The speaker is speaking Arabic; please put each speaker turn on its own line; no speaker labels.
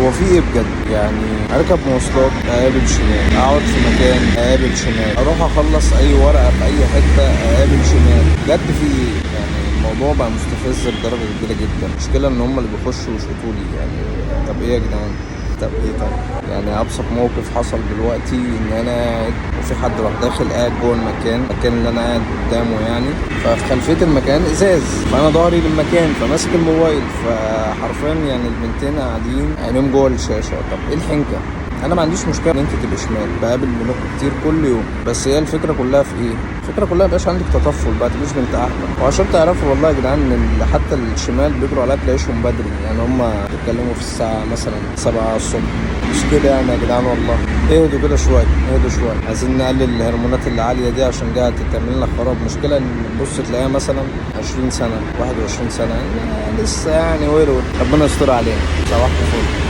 هو في ايه بجد؟ يعني اركب مواصلات اقابل شمال، اقعد في مكان اقابل شمال، اروح اخلص اي ورقه في اي حته اقابل شمال. بجد في ايه؟ يعني الموضوع بقى مستفز بدرجه كبيره جدا. المشكله ان هم اللي بيخشوا يشقطوا لي يعني. طب ايه يا جدعان؟ طب ايه؟ طيب يعني ابسط موقف حصل دلوقتي ان انا قاعد وفي حد راح داخل قاعد جوه المكان اللي انا قاعد قدامه يعني. ففي خلفيه المكان ازاز، فانا ظهري للمكان فماسك الموبايل، فحرفيا يعني البنتين قاعدين عينيهم جوه الشاشه. طب ايه الحنكه؟ انا ما عنديش مشكله ان انت تبقى شمال، بقابل منكم كتير كل يوم، بس هي الفكره كلها في ايه؟ الفكره كلها مبقاش عندك تطفل بقى، تبقيش بنت احمر. وعشان تعرفوا والله يا جدعان ان حتى الشمال بيجروا عليها تلاقيهم بدري، يعني هم بيتكلموا في الساعه مثلا 7 الصبح. مش كده يعني يا جدعان والله. اهدوا كده شويه، اهدوا شويه، عايزين نقلل الهرمونات اللي عاليه دي عشان دي هتعمل لنا خراب. مشكله ان بص تلاقيها مثلا 20 سنه 21 سنه، لسه يعني ورور. ربنا يستر علينا. صباح الفل.